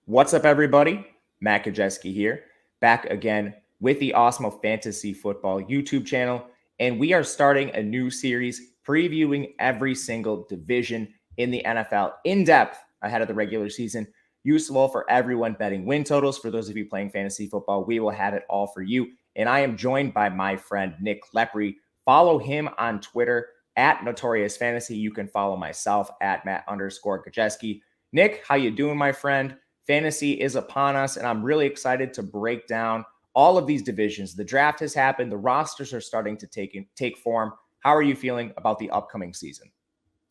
What's up, everybody? Matt Gajewski here, back again with the Awesemo Fantasy Football YouTube channel. And we are starting a new series previewing every single division in the NFL in depth ahead of the regular season. Useful for everyone betting win totals. For those of you playing fantasy football, we will have it all for you. And I am joined by my friend Nick Lepri. Follow him on Twitter at Notorious Fantasy. You can follow myself at Matt_Gajewski. Nick, how you doing, my friend? Fantasy is upon us, and I'm really excited to break down all of these divisions. The draft has happened. The rosters are starting to take form. How are you feeling about the upcoming season?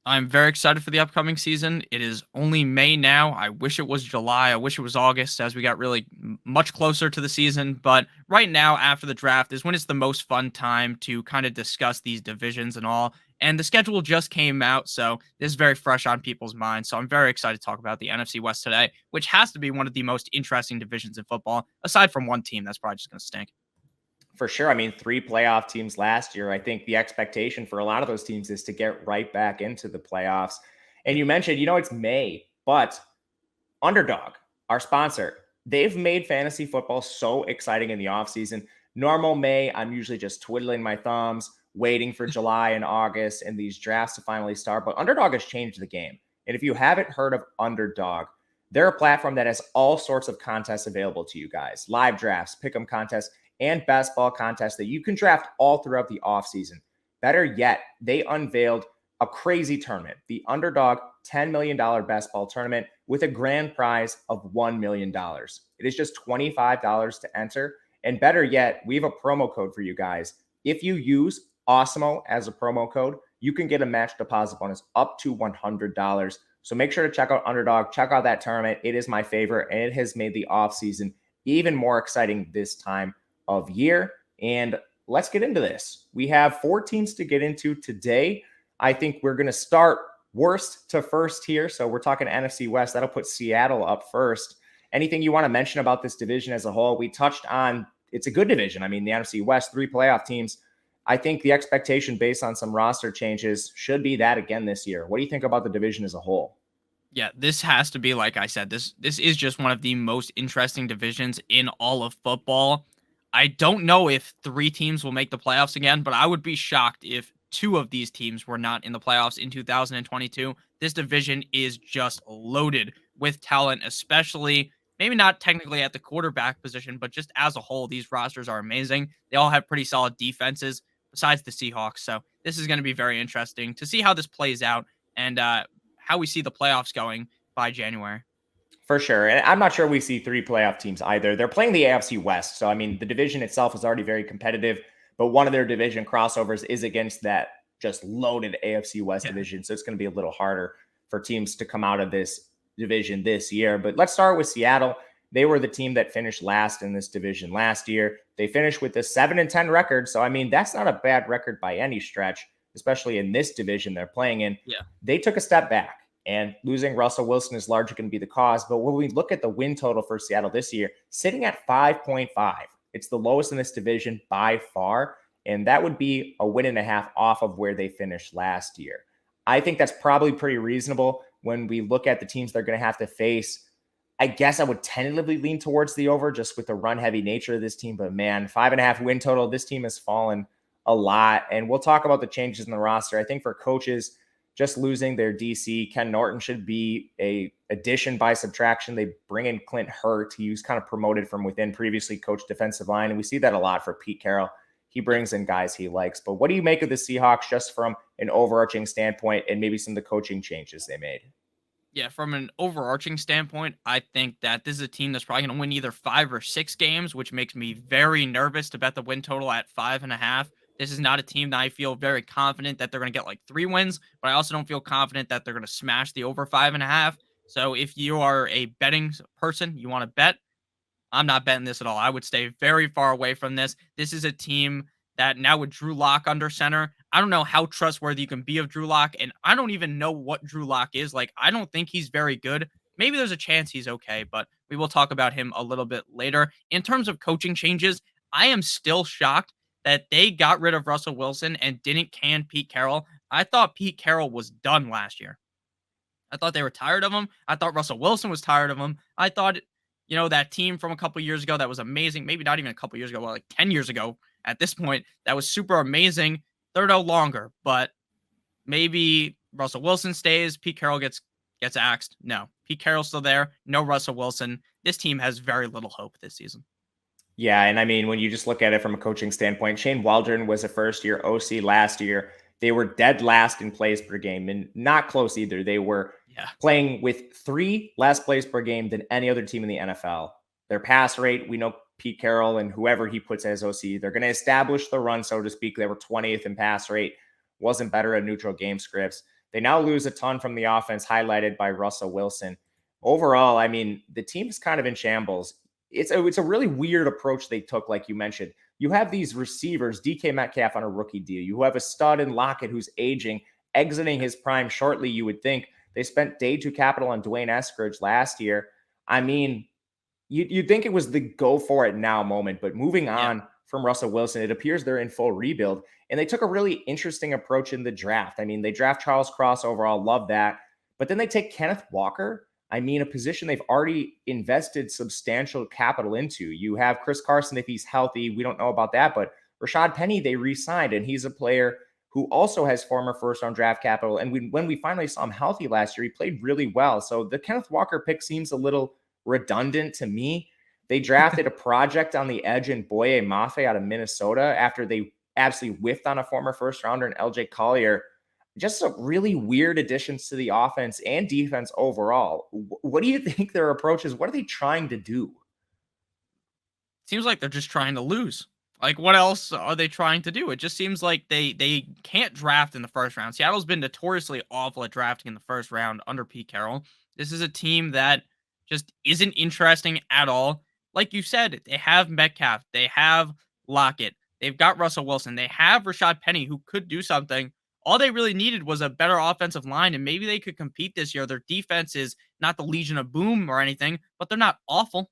I'm very excited for the upcoming season. It is only May now. I wish it was July. I wish it was August as we got really much closer to the season. But right now, after the draft, is when it's the most fun time to kind of discuss these divisions and all. And the schedule just came out, so this is very fresh on people's minds. So I'm very excited to talk about the NFC West today, which has to be one of the most interesting divisions in football, aside from one team that's probably just going to stink. For sure. I mean, 3 playoff teams last year. I think the expectation for a lot of those teams is to get right back into the playoffs. And you mentioned, it's May, but Underdog, our sponsor, they've made fantasy football so exciting in the offseason. Normal May, I'm usually just twiddling my thumbs, waiting for July and August and these drafts to finally start. But Underdog has changed the game. And if you haven't heard of Underdog, they're a platform that has all sorts of contests available to you guys, live drafts, pick'em contests, and best ball contests that you can draft all throughout the offseason. Better yet, they unveiled a crazy tournament, the Underdog $10 million best ball tournament with a grand prize of $1 million. It is just $25 to enter. And better yet, we have a promo code for you guys. If you use Awesemo as a promo code, you can get a match deposit bonus up to $100. So make sure to check out Underdog, check out that tournament. It is my favorite, and it has made the offseason even more exciting this time of year. And let's get into this. We have 4 teams to get into today. I think we're going to start worst to first here. So we're talking NFC West. That'll put Seattle up first. Anything you want to mention about this division as a whole? We touched on it's a good division. I mean, the NFC West, 3 playoff teams. I think the expectation based on some roster changes should be that again this year. What do you think about the division as a whole? Yeah, this has to be, like I said, this is just one of the most interesting divisions in all of football. I don't know if 3 teams will make the playoffs again, but I would be shocked if 2 of these teams were not in the playoffs in 2022. This division is just loaded with talent, especially maybe not technically at the quarterback position, but just as a whole, these rosters are amazing. They all have pretty solid defenses besides the Seahawks. So this is going to be very interesting to see how this plays out and how we see the playoffs going by January. For sure. And I'm not sure we see 3 playoff teams either. They're playing the AFC West. So, I mean, the division itself is already very competitive, but one of their division crossovers is against that just loaded AFC West division. So it's going to be a little harder for teams to come out of this division this year. But let's start with Seattle. They were the team that finished last in this division last year. They finished with a 7-10 record. So, I mean, that's not a bad record by any stretch, especially in this division they're playing in. Yeah. They took a step back. And losing Russell Wilson is largely going to be the cause. But when we look at the win total for Seattle this year, sitting at 5.5, it's the lowest in this division by far. And that would be a win and a half off of where they finished last year. I think that's probably pretty reasonable when we look at the teams they're going to have to face. I guess I would tentatively lean towards the over just with the run-heavy nature of this team. But, man, 5.5 win total, this team has fallen a lot. And we'll talk about the changes in the roster. I think for coaches, just losing their DC, Ken Norton should be a addition by subtraction. They bring in Clint Hurt. He was kind of promoted from within, previously coached defensive line. And we see that a lot for Pete Carroll. He brings in guys he likes. But what do you make of the Seahawks just from an overarching standpoint and maybe some of the coaching changes they made? Yeah, from an overarching standpoint, I think that this is a team that's probably going to win either 5 or 6 games, which makes me very nervous to bet the win total at 5.5. This is not a team that I feel very confident that they're going to get like 3 wins, but I also don't feel confident that they're going to smash the over 5.5. So if you are a betting person, you want to bet, I'm not betting this at all. I would stay very far away from this. This is a team that now with Drew Lock under center, I don't know how trustworthy you can be of Drew Lock, and I don't even know what Drew Lock is. Like, I don't think he's very good. Maybe there's a chance he's okay, but we will talk about him a little bit later. In terms of coaching changes, I am still shocked that they got rid of Russell Wilson and didn't can Pete Carroll. I thought Pete Carroll was done last year. I thought they were tired of him. I thought Russell Wilson was tired of him. I thought, that team from a couple years ago that was amazing, maybe not even a couple years ago, well, like 10 years ago at this point, that was super amazing. They're no longer, but maybe Russell Wilson stays. Pete Carroll gets axed. No, Pete Carroll's still there. No Russell Wilson. This team has very little hope this season. Yeah, and I mean, when you just look at it from a coaching standpoint, Shane Waldron was a first-year OC last year. They were dead last in plays per game, and not close either. They were playing with 3 less plays per game than any other team in the NFL. Their pass rate, we know Pete Carroll and whoever he puts as OC, they're going to establish the run, so to speak. They were 20th in pass rate, wasn't better at neutral game scripts. They now lose a ton from the offense, highlighted by Russell Wilson. Overall, I mean, the team is kind of in shambles. It's a really weird approach they took, like you mentioned. You have these receivers, DK Metcalf on a rookie deal. You have a stud in Lockett who's aging, exiting his prime shortly, you would think. They spent day 2 capital on Dwayne Eskridge last year. I mean, you'd think it was the go for it now moment, but moving on from Russell Wilson, it appears they're in full rebuild. And they took a really interesting approach in the draft. I mean, they draft Charles Cross overall, love that. But then they take Kenneth Walker. I mean, a position they've already invested substantial capital into. You have Chris Carson if he's healthy. We don't know about that, but Rashad Penny, they re-signed, and he's a player who also has former first-round draft capital. And when we finally saw him healthy last year, he played really well. So the Kenneth Walker pick seems a little redundant to me. They drafted a project on the edge in Boye Mafe out of Minnesota after they absolutely whiffed on a former first-rounder in LJ Collier. Just some really weird additions to the offense and defense overall. What do you think their approach is? What are they trying to do? Seems like they're just trying to lose. Like, what else are they trying to do? It just seems like they can't draft in the first round. Seattle's been notoriously awful at drafting in the first round under Pete Carroll. This is a team that just isn't interesting at all. Like you said, they have Metcalf, they have Lockett, they've got Russell Wilson, they have Rashad Penny who could do something. All they really needed was a better offensive line, and maybe they could compete this year. Their defense is not the Legion of Boom or anything, but they're not awful.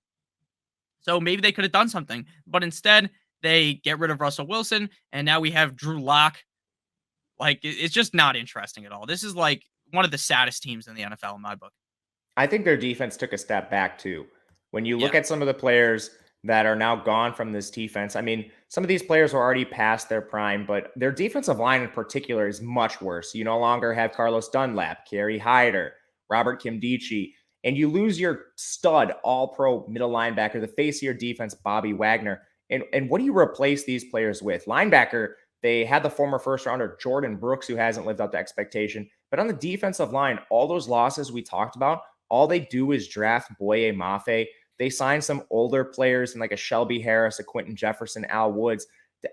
So maybe they could have done something. But instead, they get rid of Russell Wilson, and now we have Drew Lock. Like, it's just not interesting at all. This is like one of the saddest teams in the NFL in my book. I think their defense took a step back too. When you look at some of the players that are now gone from this defense, I mean, some of these players are already past their prime, but their defensive line in particular is much worse. You no longer have Carlos Dunlap, Kerry Hyder, Robert Kimdichie, and you lose your stud all-pro middle linebacker, the face of your defense, Bobby Wagner. And what do you replace these players with? Linebacker, they had the former first-rounder Jordan Brooks, who hasn't lived up to expectation. But on the defensive line, all those losses we talked about, all they do is draft Boye Mafe. They sign some older players in like a Shelby Harris, a Quentin Jefferson, Al Woods.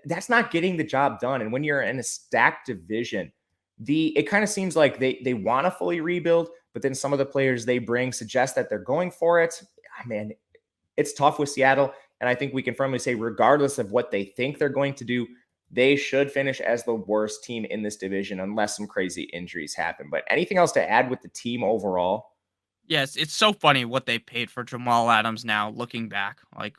That's not getting the job done. And when you're in a stacked division, it kind of seems like they want to fully rebuild, but then some of the players they bring suggest that they're going for it. Man, it's tough with Seattle. And I think we can firmly say, regardless of what they think they're going to do, they should finish as the worst team in this division unless some crazy injuries happen. But anything else to add with the team overall? Yes, it's so funny what they paid for Jamal Adams now, looking back. Like,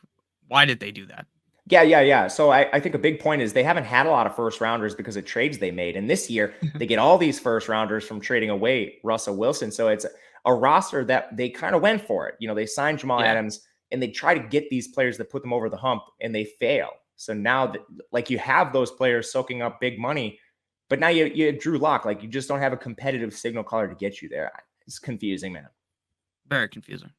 why did they do that? Yeah. So I think a big point is they haven't had a lot of first rounders because of trades they made. And this year, they get all these first rounders from trading away Russell Wilson. So it's a roster that they kind of went for it. You know, they signed Jamal Adams and they try to get these players that put them over the hump and they fail. So now that, like, you have those players soaking up big money, but now you Drew Lock, like, you just don't have a competitive signal caller to get you there. It's confusing, man. Very confusing.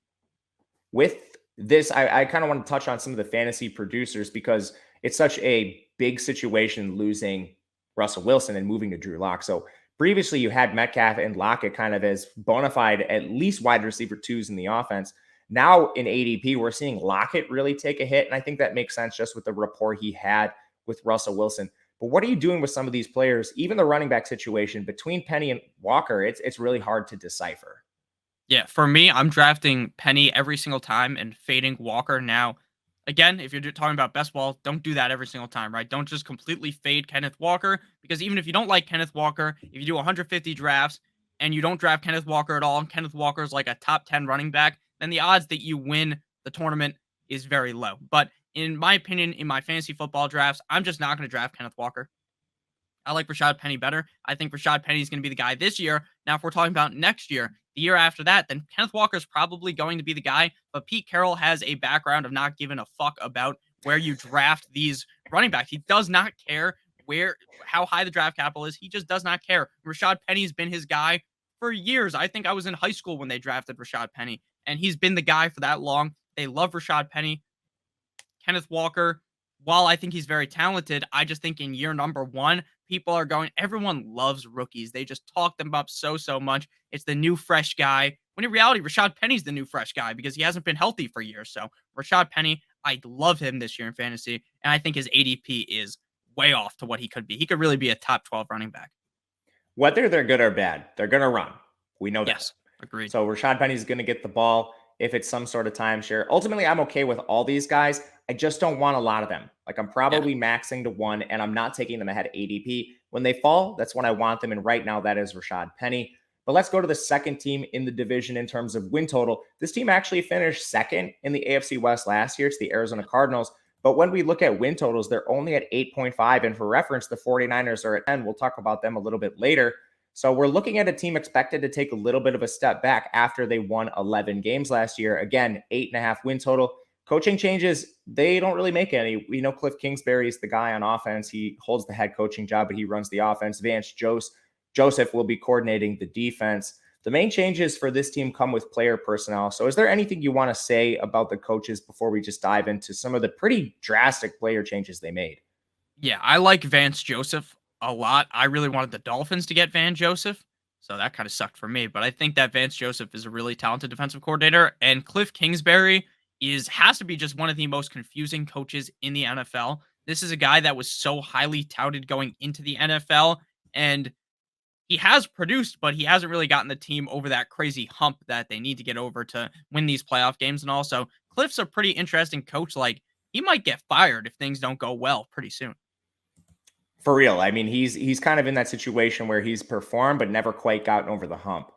With this, I kind of want to touch on some of the fantasy producers because it's such a big situation losing Russell Wilson and moving to Drew Lock. So previously you had Metcalf and Lockett kind of as bona fide, at least wide receiver 2s in the offense. Now in ADP, we're seeing Lockett really take a hit. And I think that makes sense just with the rapport he had with Russell Wilson. But what are you doing with some of these players? Even the running back situation between Penny and Walker, it's really hard to decipher. Yeah, for me, I'm drafting Penny every single time and fading Walker. Now, again, if you're talking about best ball, don't do that every single time, right? Don't just completely fade Kenneth Walker, because even if you don't like Kenneth Walker, if you do 150 drafts and you don't draft Kenneth Walker at all, and Kenneth Walker is like a top 10 running back, then the odds that you win the tournament is very low. But in my opinion, in my fantasy football drafts, I'm just not going to draft Kenneth Walker. I like Rashad Penny better. I think Rashad Penny is going to be the guy this year Now, if we're talking about next year, the year after that, then Kenneth Walker is probably going to be the guy. But Pete Carroll has a background of not giving a fuck about where you draft these running backs. He does not care how high the draft capital is. He just does not care. Rashad Penny's been his guy for years. I think I was in high school when they drafted Rashad Penny, and he's been the guy for that long. They love Rashad Penny. Kenneth Walker, while I think he's very talented, I just think in year number one, everyone loves rookies. They just talk them up so much. It's the new fresh guy. When in reality, Rashad Penny's the new fresh guy because he hasn't been healthy for years. So Rashad Penny, I love him this year in fantasy, and I think his ADP is way off to what he could be. He could really be a top 12 running back. Whether they're good or bad, they're going to run. We know that. Yes, agreed. So Rashad Penny's going to get the ball if it's some sort of timeshare. Ultimately, I'm okay with all these guys. I just don't want a lot of them. Like I'm probably maxing to one, and I'm not taking them ahead of ADP. When they fall, that's when I want them. And right now, that is Rashad Penny. But let's go to the second team in the division in terms of win total. This team actually finished second in the AFC West last year. It's the Arizona Cardinals. But when we look at win totals, they're only at 8.5. And for reference, the 49ers are at 10. We'll talk about them a little bit later. So we're looking at a team expected to take a little bit of a step back after they won 11 games last year. Again, 8.5 win total. Coaching changes, they don't really make any. We know Cliff Kingsbury is the guy on offense. He holds the head coaching job, but he runs the offense. Vance Joseph will be coordinating the defense. The main changes for this team come with player personnel. So is there anything you want to say about the coaches before we just dive into some of the pretty drastic player changes they made? Yeah, I like Vance Joseph a lot. I really wanted the Dolphins to get Vance Joseph, so that kind of sucked for me. But I think that Vance Joseph is a really talented defensive coordinator, and Cliff Kingsbury has to be just one of the most confusing coaches in the NFL. This is a guy that was so highly touted going into the NFL, and he has produced, but he hasn't really gotten the team over that crazy hump that they need to get over to win these playoff games. And also, Cliff's a pretty interesting coach. Like, he might get fired if things don't go well pretty soon. For real. I mean, he's kind of in that situation where he's performed but never quite gotten over the hump.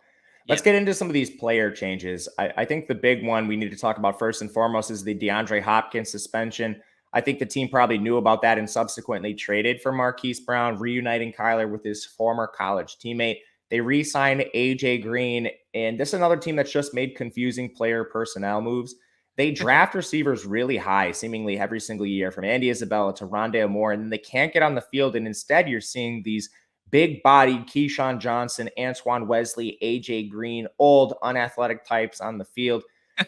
Let's get into some of these player changes. I think the big one we need to talk about first and foremost is the DeAndre Hopkins suspension. I think the team probably knew about that and subsequently traded for Marquise Brown, reuniting Kyler with his former college teammate. They re-signed AJ Green, and this is another team that's just made confusing player personnel moves. They draft receivers really high, seemingly every single year, from Andy Isabella to Rondale Moore, and then they can't get on the field. And instead, you're seeing these big-bodied Keyshawn Johnson, Antoine Wesley, AJ Green, old, unathletic types on the field.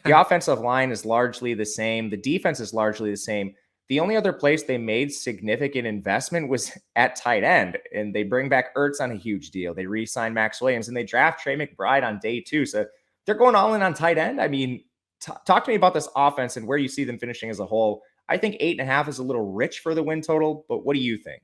The offensive line is largely the same. The defense is largely the same. The only other place they made significant investment was at tight end, and they bring back Ertz on a huge deal. They re-sign Max Williams, and they draft Trey McBride on day 2. So they're going all in on tight end. I mean, talk to me about this offense and where you see them finishing as a whole. I think 8.5 is a little rich for the win total, but what do you think?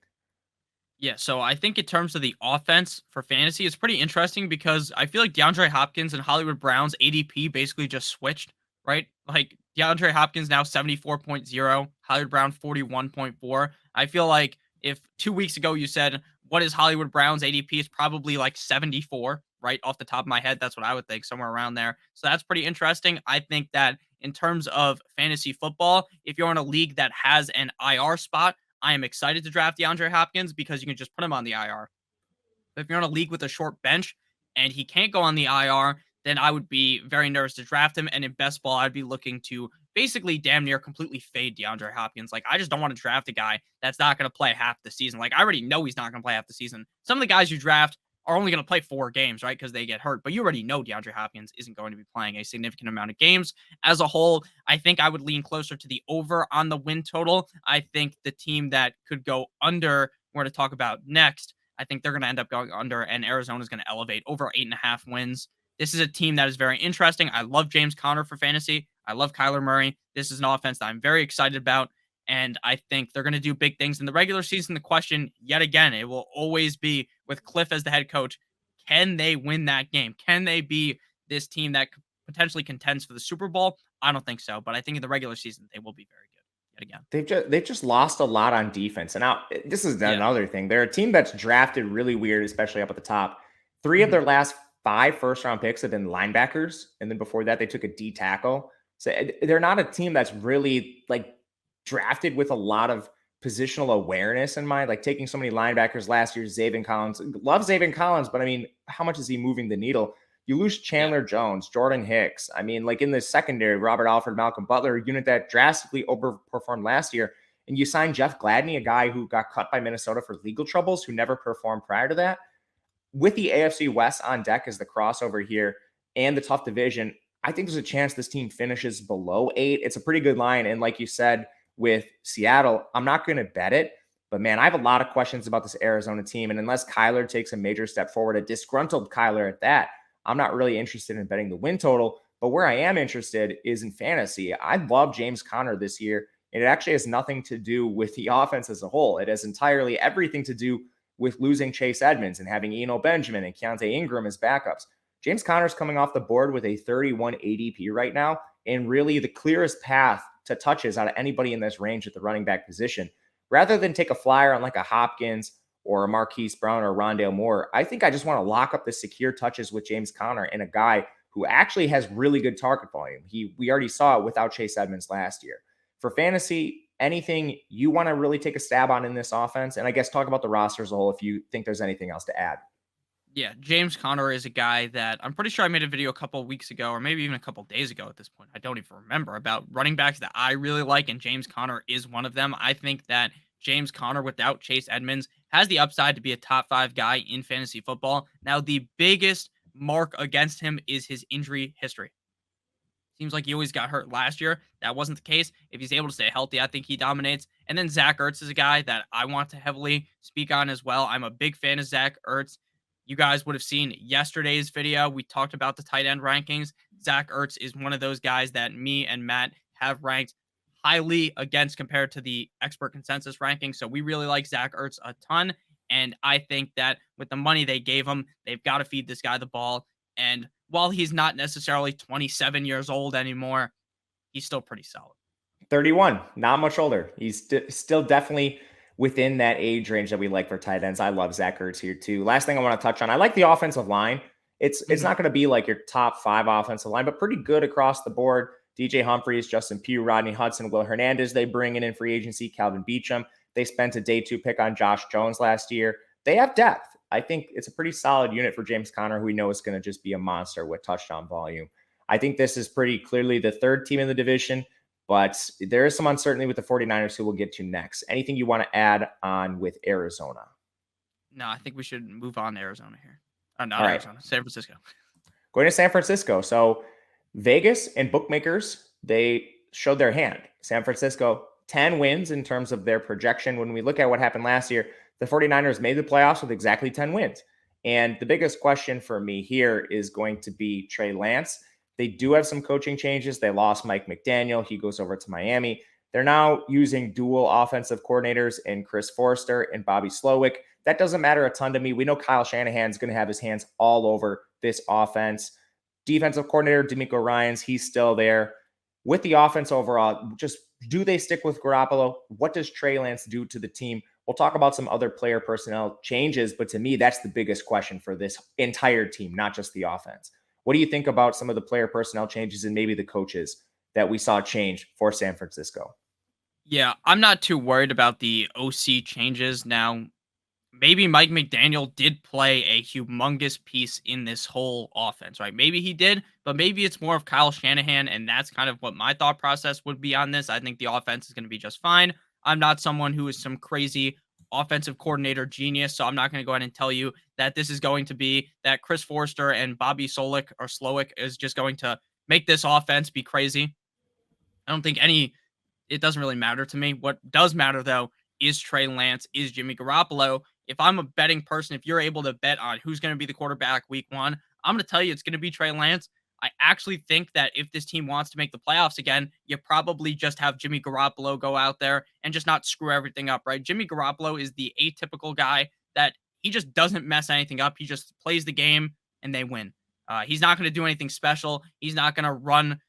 Yeah, so I think in terms of the offense for fantasy, it's pretty interesting because I feel like DeAndre Hopkins and Hollywood Brown's ADP basically just switched, right? Like DeAndre Hopkins now 74.0, Hollywood Brown 41.4. I feel like if 2 weeks ago you said, what is Hollywood Brown's ADP? It's probably like 74, right? Off the top of my head, that's what I would think, somewhere around there. So that's pretty interesting. I think that in terms of fantasy football, if you're in a league that has an IR spot, I am excited to draft DeAndre Hopkins because you can just put him on the IR. But if you're in a league with a short bench and he can't go on the IR, then I would be very nervous to draft him. And in best ball, I'd be looking to basically damn near completely fade DeAndre Hopkins. Like, I just don't want to draft a guy that's not going to play half the season. Like, I already know he's not going to play half the season. Some of the guys you draft are only going to play 4 games, right? Because they get hurt. But you already know DeAndre Hopkins isn't going to be playing a significant amount of games. As a whole, I think I would lean closer to the over on the win total. I think the team that could go under, we're going to talk about next, I think they're going to end up going under, and Arizona's going to elevate over 8.5 wins. This is a team that is very interesting. I love James Conner for fantasy. I love Kyler Murray. This is an offense that I'm very excited about. And I think they're going to do big things in the regular season. The question, yet again, it will always be with Cliff as the head coach. Can they win that game? Can they be this team that potentially contends for the Super Bowl? I don't think so. But I think in the regular season, they will be very good yet again. They've just lost a lot on defense. And now this is another thing. They're a team that's drafted really weird, especially up at the top. 3 of their last 5 first-round picks have been linebackers. And then before that, they took a D tackle. So they're not a team that's really like drafted with a lot of positional awareness in mind, like taking so many linebackers last year. Zaven Collins, love Zaven Collins, but I mean, how much is he moving the needle? You lose Yeah. Chandler Jones, Jordan Hicks. I mean, like in the secondary, Robert Alford, Malcolm Butler, a unit that drastically overperformed last year. And you signed Jeff Gladney, a guy who got cut by Minnesota for legal troubles, who never performed prior to that. With the AFC West on deck as the crossover here and the tough division, I think there's a chance this team finishes below 8. It's a pretty good line. And like you said, with Seattle, I'm not going to bet it. But man, I have a lot of questions about this Arizona team. And unless Kyler takes a major step forward, a disgruntled Kyler at that, I'm not really interested in betting the win total. But where I am interested is in fantasy. I love James Conner this year. And it actually has nothing to do with the offense as a whole. It has entirely everything to do with losing Chase Edmonds and having Eno Benjamin and Keontae Ingram as backups. James Conner's coming off the board with a 31 ADP right now, and really the clearest path to touches out of anybody in this range at the running back position. Rather than take a flyer on like a Hopkins or a Marquise Brown or Rondale Moore, I think I just want to lock up the secure touches with James Conner and a guy who actually has really good target volume. We already saw it without Chase Edmonds last year. For fantasy, anything you want to really take a stab on in this offense? And I guess talk about the roster as a whole if you think there's anything else to add. Yeah, James Conner is a guy that I'm pretty sure I made a video a couple of weeks ago, or maybe even a couple of days ago at this point. I don't even remember, about running backs that I really like, and James Conner is one of them. I think that James Conner, without Chase Edmonds, has the upside to be a top 5 guy in fantasy football. Now, the biggest mark against him is his injury history. Seems like he always got hurt last year. That wasn't the case. If he's able to stay healthy, I think he dominates. And then Zach Ertz is a guy that I want to heavily speak on as well. I'm a big fan of Zach Ertz. You guys would have seen yesterday's video. We talked about the tight end rankings. Zach Ertz is one of those guys that me and Matt have ranked highly against compared to the expert consensus ranking. So we really like Zach Ertz a ton. And I think that with the money they gave him, they've got to feed this guy the ball. And while he's not necessarily 27 years old anymore, he's still pretty solid. 31, not much older. He's still definitely within that age range that we like for tight ends. I love Zach Ertz here too. Last thing I want to touch on, I like the offensive line. It's not going to be like your top 5 offensive line, but pretty good across the board. DJ Humphries, Justin Pugh, Rodney Hudson, Will Hernandez, they bring in free agency, Calvin Beachum. They spent a day 2 pick on Josh Jones last year. They have depth. I think it's a pretty solid unit for James Conner, who we know is going to just be a monster with touchdown volume. I think this is pretty clearly the 3rd team in the division, but there is some uncertainty with the 49ers, who we'll get to next. Anything you want to add on with Arizona? No, I think we should move on to Arizona here. Not All right. Arizona, San Francisco. Going to San Francisco. So Vegas and bookmakers, they showed their hand. San Francisco, 10 wins in terms of their projection. When we look at what happened last year, the 49ers made the playoffs with exactly 10 wins. And the biggest question for me here is going to be Trey Lance. They do have some coaching changes. They lost Mike McDaniel. He goes over to Miami. They're now using dual offensive coordinators in Chris Forrester and Bobby Slowick. That doesn't matter a ton to me. We know Kyle Shanahan's going to have his hands all over this offense. Defensive coordinator DeMeco Ryans, he's still there. With the offense overall, just do they stick with Garoppolo? What does Trey Lance do to the team? We'll talk about some other player personnel changes, but to me, that's the biggest question for this entire team, not just the offense. What do you think about some of the player personnel changes and maybe the coaches that we saw change for San Francisco? Yeah, I'm not too worried about the OC changes. Now, maybe Mike McDaniel did play a humongous piece in this whole offense, right? Maybe he did, but maybe it's more of Kyle Shanahan, and that's kind of what my thought process would be on this. I think the offense is going to be just fine. I'm not someone who is some crazy offensive coordinator genius, so I'm not going to go ahead and tell you that this is going to be that Chris Forrester and Bobby Solik or Slowick is just going to make this offense be crazy. I don't think it doesn't really matter to me. What does matter, though, is Trey Lance, is Jimmy Garoppolo. If I'm a betting person, if you're able to bet on who's going to be the quarterback week 1, I'm going to tell you it's going to be Trey Lance. I actually think that if this team wants to make the playoffs again, you probably just have Jimmy Garoppolo go out there and just not screw everything up, right? Jimmy Garoppolo is the atypical guy that he just doesn't mess anything up. He just plays the game and they win. He's not going to do anything special. He's not going to run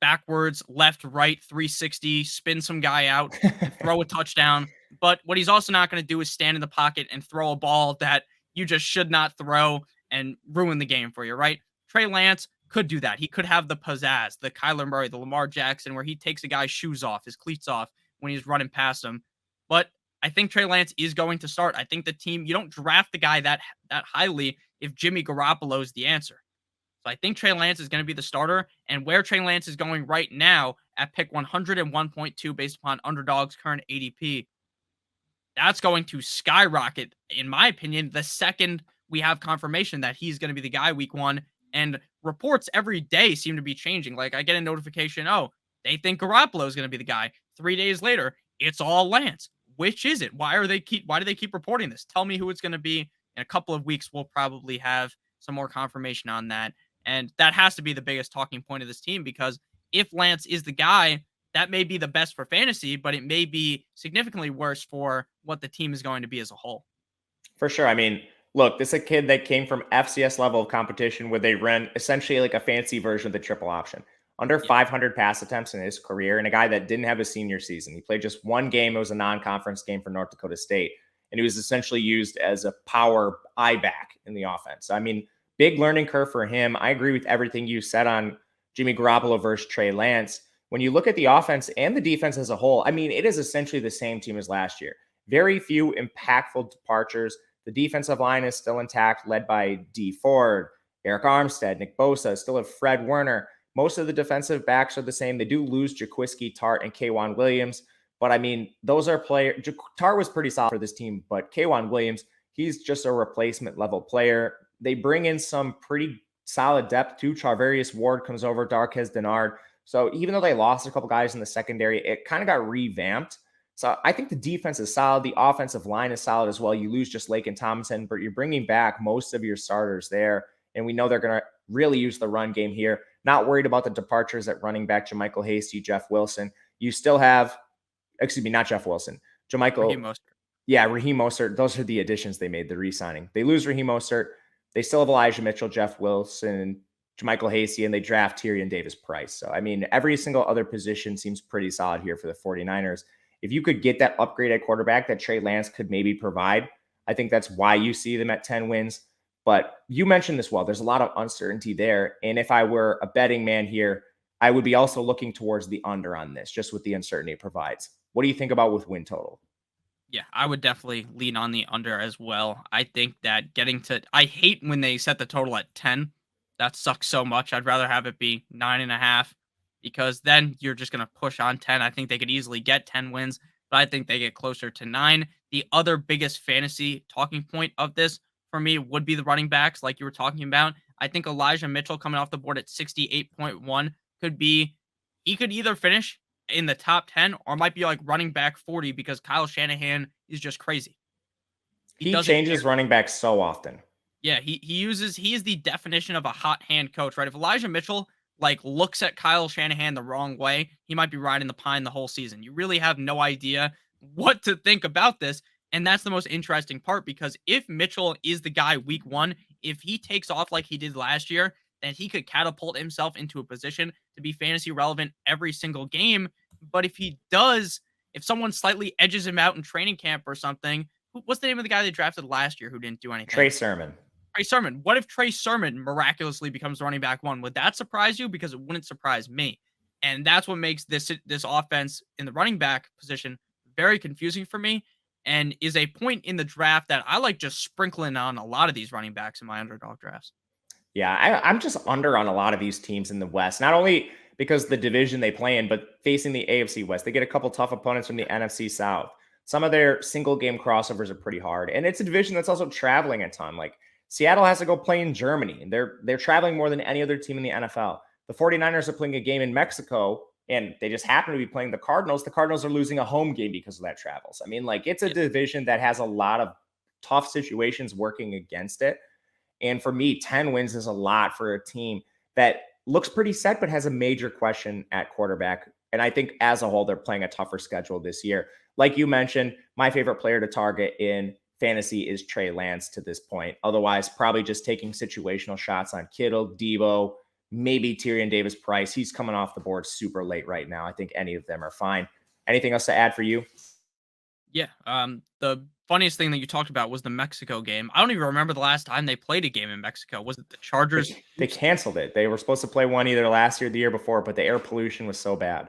backwards, left, right, 360, spin some guy out, and throw a touchdown. But what he's also not going to do is stand in the pocket and throw a ball that you just should not throw and ruin the game for you, right? Trey Lance could do that. He could have the pizzazz, the Kyler Murray, the Lamar Jackson, where he takes a guy's shoes off, his cleats off when he's running past him. But I think Trey Lance is going to start. I think the team, you don't draft the guy that highly if Jimmy Garoppolo is the answer. So I think Trey Lance is going to be the starter. And where Trey Lance is going right now at pick 101.2 based upon Underdog's current ADP, that's going to skyrocket, in my opinion, the second we have confirmation that he's going to be the guy week 1. And reports every day seem to be changing. Like I get a notification, oh, they think Garoppolo is going to be the guy. 3 days later, it's all Lance. Which is it? Why do they keep reporting this? Tell me who it's going to be. In a couple of weeks, we'll probably have some more confirmation on that. And that has to be the biggest talking point of this team, because if Lance is the guy, that may be the best for fantasy, but it may be significantly worse for what the team is going to be as a whole. For sure. I mean, look, this is a kid that came from FCS level of competition where they ran essentially like a fancy version of the triple option. Under 500 pass attempts in his career, and a guy that didn't have a senior season. He played just one game. It was a non-conference game for North Dakota State, and he was essentially used as a power eye back in the offense. I mean, big learning curve for him. I agree with everything you said on Jimmy Garoppolo versus Trey Lance. When you look at the offense and the defense as a whole, I mean, it is essentially the same team as last year. Very few impactful departures. The defensive line is still intact, led by D Ford, Eric Armstead, Nick Bosa, still have Fred Warner. Most of the defensive backs are the same. They do lose Gajewski, Tart, and K'Wan Williams. But, I mean, those are players. Tart was pretty solid for this team, but K'Wan Williams, he's just a replacement level player. They bring in some pretty solid depth, too. Charvarius Ward comes over, Darquez Denard. So even though they lost a couple guys in the secondary, it kind of got revamped. So I think the defense is solid. The offensive line is solid as well. You lose just Lake and Thompson, but you're bringing back most of your starters there. And we know they're going to really use the run game here. Not worried about the departures at running back, JaMycal Hasty, Jeff Wilson. You still have, not Jeff Wilson, Raheem Mostert. Yeah, Raheem Mostert. Those are the additions they made, the re-signing. They lose Raheem Mostert. They still have Elijah Mitchell, Jeff Wilson, JaMycal Hasty, and they draft Tyrion Davis-Price. So, I mean, every single other position seems pretty solid here for the 49ers. If you could get that upgrade at quarterback that Trey Lance could maybe provide, I think that's why you see them at 10 wins. But you mentioned this well. There's a lot of uncertainty there. And if I were a betting man here, I would be also looking towards the under on this, just with the uncertainty it provides. What do you think about with win total? Yeah, I would definitely lean on the under as well. I think that I hate when they set the total at 10. That sucks so much. I'd rather have it be 9.5, because then you're just going to push on 10. I think they could easily get 10 wins, but I think they get closer to 9. The other biggest fantasy talking point of this for me would be the running backs, like you were talking about. I think Elijah Mitchell coming off the board at 68.1 he could either finish in the top 10 or might be like running back 40, because Kyle Shanahan is just crazy. He changes running backs so often. Yeah, he is the definition of a hot hand coach, right? If Elijah Mitchell looks at Kyle Shanahan the wrong way, he might be riding the pine the whole season. You really have no idea what to think about this. And that's the most interesting part, because if Mitchell is the guy week 1, if he takes off like he did last year, then he could catapult himself into a position to be fantasy relevant every single game. But if someone slightly edges him out in training camp or something, what's the name of the guy they drafted last year who didn't do anything? Trey Sermon. What if Trey Sermon miraculously becomes running back 1? Would that surprise you? Because it wouldn't surprise me. And that's what makes this offense in the running back position very confusing for me, and is a point in the draft that I like just sprinkling on a lot of these running backs in my underdog drafts. Yeah, I'm just under on a lot of these teams in the West, not only because the division they play in, but facing the AFC West. They get a couple tough opponents from the NFC South. Some of their single game crossovers are pretty hard, and it's a division that's also traveling a ton. Like Seattle has to go play in Germany, and they're traveling more than any other team in the NFL. The 49ers are playing a game in Mexico, and they just happen to be playing the Cardinals. The Cardinals are losing a home game because of that travels. I mean, it's a division that has a lot of tough situations working against it. And for me, 10 wins is a lot for a team that looks pretty set, but has a major question at quarterback. And I think as a whole, they're playing a tougher schedule this year. Like you mentioned, my favorite player to target in fantasy is Trey Lance to this point. Otherwise, probably just taking situational shots on Kittle, Debo, maybe Tyrion Davis-Price. He's coming off the board super late right now. I think any of them are fine. Anything else to add for you? Yeah. The funniest thing that you talked about was the Mexico game. I don't even remember the last time they played a game in Mexico. Was it the Chargers? They canceled it. They were supposed to play one either last year or the year before, but the air pollution was so bad.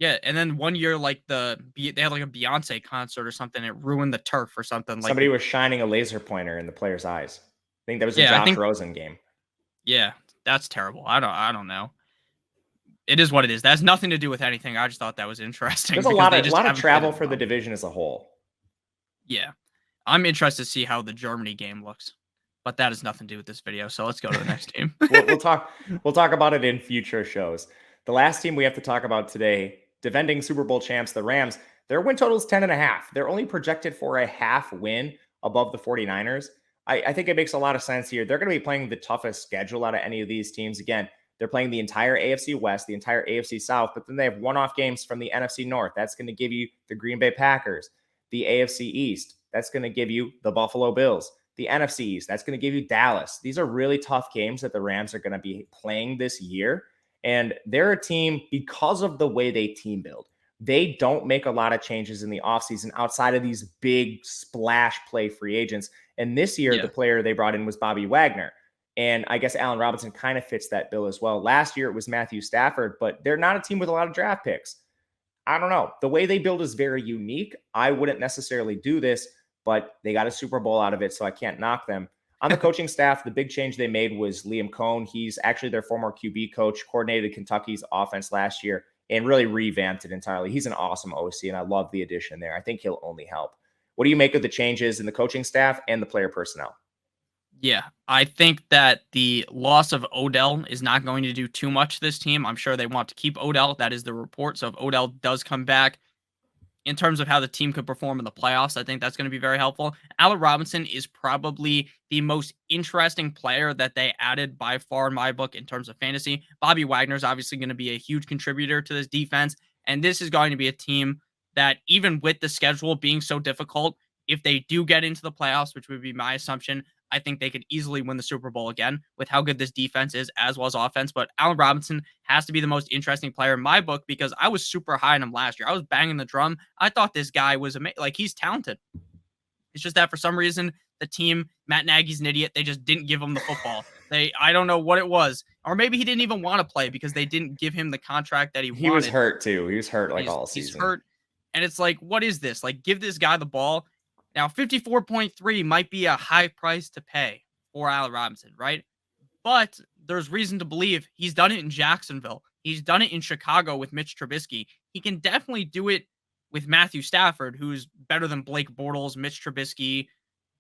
Yeah, and then one year, like they had like a Beyonce concert or something. It ruined the turf or something. Like, Somebody was shining a laser pointer in the player's eyes. I think that was a yeah, I Josh think Rosen game. yeah, that's terrible. I don't know. It is what it is. That has nothing to do with anything. I just thought that was interesting There's a because lot they of just lot of haven't played travel it for the well. division as a whole. Yeah, I'm interested to see how the Germany game looks, but that has nothing to do with this video. So let's go to the next team. We'll talk about it in future shows. The last team we have to talk about today, defending Super Bowl champs, the Rams, their win total is 10.5. They're only projected for a half win above the 49ers. I think it makes a lot of sense here. They're going to be playing the toughest schedule out of any of these teams. Again, they're playing the entire AFC West, the entire AFC South, but then they have one-off games from the NFC North. That's going to give you the Green Bay Packers, the AFC East. That's going to give you the Buffalo Bills, the NFC East. That's going to give you Dallas. These are really tough games that the Rams are going to be playing this year. And they're a team, because of the way they team build, they don't make a lot of changes in the offseason outside of these big splash play free agents. And this year, Yeah, the player they brought in was Bobby Wagner. And I guess Allen Robinson kind of fits that bill as well. Last year, it was Matthew Stafford, but they're not a team with a lot of draft picks. I don't know. The way they build is very unique. I wouldn't necessarily do this, but they got a Super Bowl out of it, so I can't knock them. On the coaching staff, the big change they made was Liam Cohn. He's actually their former QB coach, coordinated Kentucky's offense last year, and really revamped it entirely. He's an awesome OC, and I love the addition there. I think he'll only help. What do you make of the changes in the coaching staff and the player personnel? yeah. I think that the loss of Odell is not going to do too much to this team. I'm sure they want to keep Odell. That is the report. So if Odell does come back, in terms of how the team could perform in the playoffs, I think that's going to be very helpful. Allen Robinson is probably the most interesting player that they added by far in my book in terms of fantasy. Bobby Wagner is obviously going to be a huge contributor to this defense. And this is going to be a team that, even with the schedule being so difficult, if they do get into the playoffs, which would be my assumption, I think they could easily win the Super Bowl again with how good this defense is as well as offense. But Allen Robinson has to be the most interesting player in my book because I was super high on him last year. I was banging the drum. I thought this guy was amazing. Like, he's talented. It's just that for some reason, the team, Matt Nagy's an idiot. They just didn't give him the football. I don't know what it was. Or maybe he didn't even want to play because they didn't give him the contract that he wanted. He was hurt too. He was hurt like all He's season. hurt. And it's like, what is this? Like, give this guy the ball. Now, 54.3 might be a high price to pay for Allen Robinson, right? But there's reason to believe he's done it in Jacksonville. He's done it in Chicago with Mitch Trubisky. He can definitely do it with Matthew Stafford, who's better than Blake Bortles, Mitch Trubisky,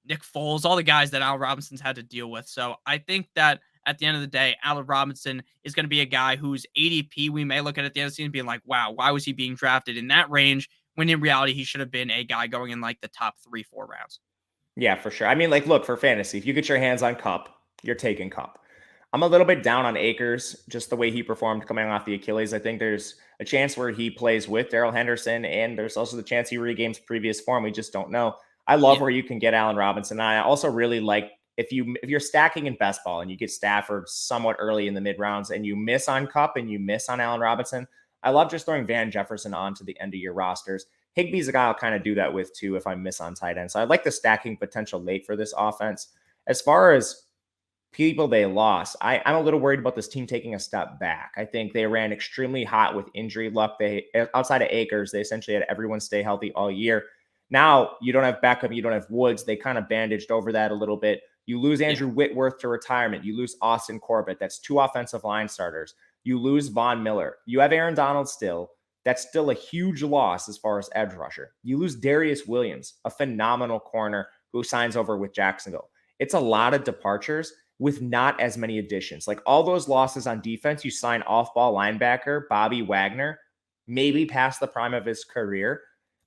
Nick Foles, all the guys that Allen Robinson's had to deal with. So I think that at the end of the day, Allen Robinson is going to be a guy whose ADP we may look at the end of the season being like, wow, why was he being drafted in that range? When in reality, he should have been a guy going in like the top 3-4 rounds. Yeah, for sure. I mean, like, look, for fantasy, if you get your hands on Kupp, you're taking Kupp. I'm a little bit down on Akers, just the way he performed coming off the Achilles. I think there's a chance where he plays with Darrell Henderson, and there's also the chance he regains previous form. We just don't know. I love where you can get Allen Robinson. I also really like if you're stacking in best ball and you get Stafford somewhat early in the mid rounds and you miss on Kupp and you miss on Allen Robinson. I love just throwing Van Jefferson onto the end of your rosters. Higbee's a guy I'll kind of do that with too if I miss on tight end. So I like the stacking potential late for this offense. As far as people they lost, I'm a little worried about this team taking a step back. I think they ran extremely hot with injury luck. They, outside of Akers, they essentially had everyone stay healthy all year. Now you don't have Beckham, you don't have Woods. They kind of bandaged over that a little bit. You lose Andrew Whitworth to retirement. You lose Austin Corbett. That's 2 offensive line starters. You lose Von Miller. You have Aaron Donald still. That's still a huge loss as far as edge rusher. You lose Darius Williams, a phenomenal corner who signs over with Jacksonville. It's a lot of departures with not as many additions. Like all those losses on defense, you sign off-ball linebacker Bobby Wagner, maybe past the prime of his career.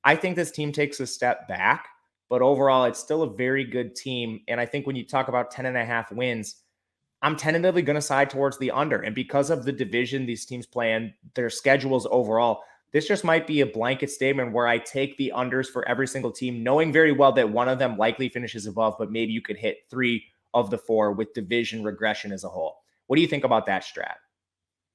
I think this team takes a step back, but overall, it's still a very good team. And I think when you talk about 10.5 wins, I'm tentatively going to side towards the under. And because of the division these teams play in, their schedules overall, this just might be a blanket statement where I take the unders for every single team, knowing very well that one of them likely finishes above, but maybe you could hit 3 of the 4 with division regression as a whole. What do you think about that strat?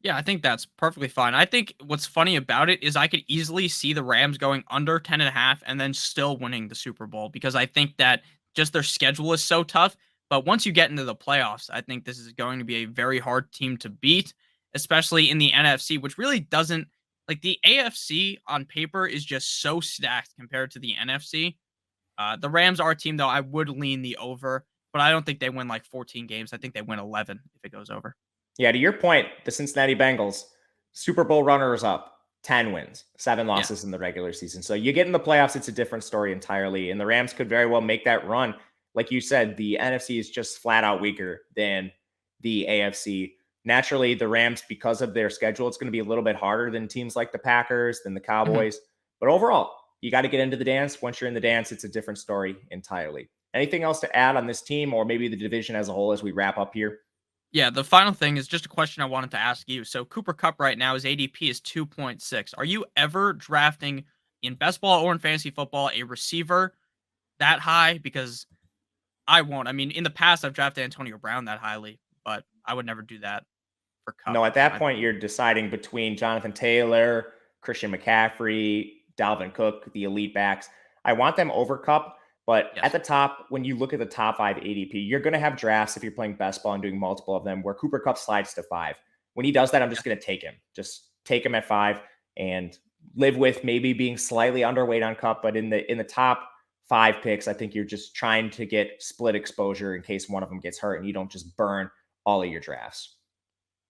Yeah, I think that's perfectly fine. I think what's funny about it is I could easily see the Rams going under 10.5 and then still winning the Super Bowl because I think that just their schedule is so tough. But once you get into the playoffs, I think this is going to be a very hard team to beat, especially in the NFC, which really doesn't Like the AFC on paper is just so stacked compared to the NFC. The Rams are a team though I would lean the over, but I don't think they win like 14 games. I think they win 11 if it goes over. Yeah, to your point, the Cincinnati Bengals, Super Bowl runners up, 10 wins, 7 Yeah. losses in the regular season. So you get in the playoffs, it's a different story entirely. And the Rams could very well make that run. Like you said, the NFC is just flat out weaker than the AFC. Naturally, the Rams, because of their schedule, it's going to be a little bit harder than teams like the Packers, than the Mhm. Cowboys. But overall, you got to get into the dance. Once you're in the dance, it's a different story entirely. Anything else to add on this team or maybe the division as a whole as we wrap up here? Yeah, the final thing is just a question I wanted to ask you. So Cooper Cup right now his ADP is 2.6. Are you ever drafting in best ball or in fantasy football a receiver that high? Because I won't. I mean, in the past I've drafted Antonio Brown that highly, but I would never do that for Cup. No, at that point, you're deciding between Jonathan Taylor, Christian McCaffrey, Dalvin Cook, the elite backs. I want them over Cup, but at Yes. the top, when you look at the top 5 ADP, you're going to have drafts if you're playing best ball and doing multiple of them where Cooper Cup slides to 5. When he does that, I'm just going to take him. Just take him at 5 and live with maybe being slightly underweight on Cup, but in the top 5 picks, I think you're just trying to get split exposure in case one of them gets hurt and you don't just burn all of your drafts.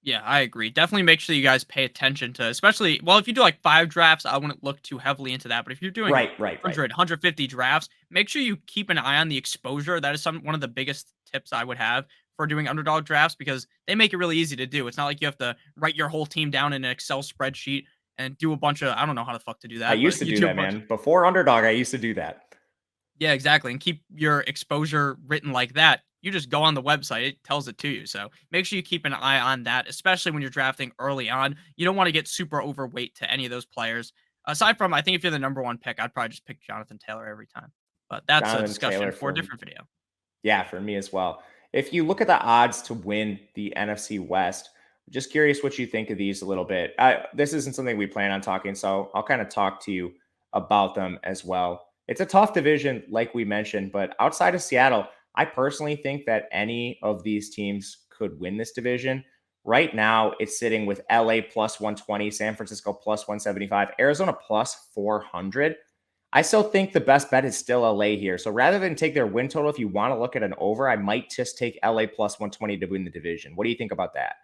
Yeah, I agree. Definitely make sure you guys pay attention to, especially, well, if you do like 5 drafts, I wouldn't look too heavily into that. But if you're doing Right. 150 drafts, make sure you keep an eye on the exposure. That is one of the biggest tips I would have for doing underdog drafts because they make it really easy to do. It's not like you have to write your whole team down in an Excel spreadsheet and do a bunch of, I don't know how the fuck to do I that, used but to you do do a that, bunch. man. Before Underdog, I used to do that. Yeah, exactly. And keep your exposure written like that. You just go on the website, it tells it to you. So make sure you keep an eye on that, especially when you're drafting early on. You don't want to get super overweight to any of those players. Aside from, I think if you're the number one pick, I'd probably just pick Jonathan Taylor every time. But that's a Jonathan discussion Taylor for a for different video. yeah, for me as well. If you look at the odds to win the NFC West, just curious what you think of these a little bit. This isn't something we plan on talking, so I'll kind of talk to you about them as well. It's a tough division, like we mentioned, but outside of Seattle, I personally think that any of these teams could win this division. Right now, it's sitting with LA plus 120, San Francisco plus 175, Arizona plus 400. I still think the best bet is still LA here. So rather than take their win total, if you want to look at an over, I might just take LA plus 120 to win the division. What do you think about that?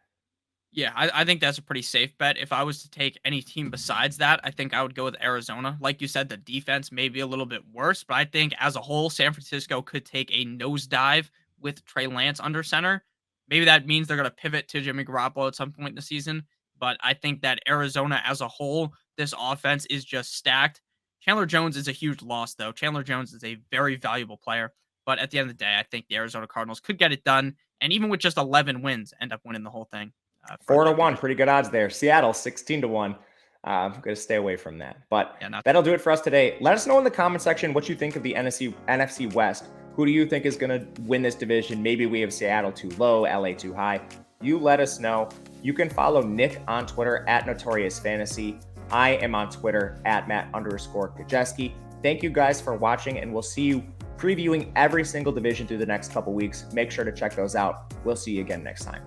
Yeah, I think that's a pretty safe bet. If I was to take any team besides that, I think I would go with Arizona. Like you said, the defense may be a little bit worse, but I think as a whole, San Francisco could take a nosedive with Trey Lance under center. Maybe that means they're going to pivot to Jimmy Garoppolo at some point in the season. But I think that Arizona as a whole, this offense is just stacked. Chandler Jones is a huge loss, though. Chandler Jones is a very valuable player. But at the end of the day, I think the Arizona Cardinals could get it done. And even with just 11 wins, end up winning the whole thing for Four the to one, division. pretty good odds there. Seattle 16 to 1. I'm going to stay away from that. But Yeah, not that'll do it for us today. Let us know in the comment section what you think of the NFC West. Who do you think is going to win this division? Maybe we have Seattle too low, LA too high. You let us know. You can follow Nick on Twitter at Notorious Fantasy. I am on Twitter at Matt_Gajewski. Thank you guys for watching, and we'll see you previewing every single division through the next couple weeks. Make sure to check those out. We'll see you again next time.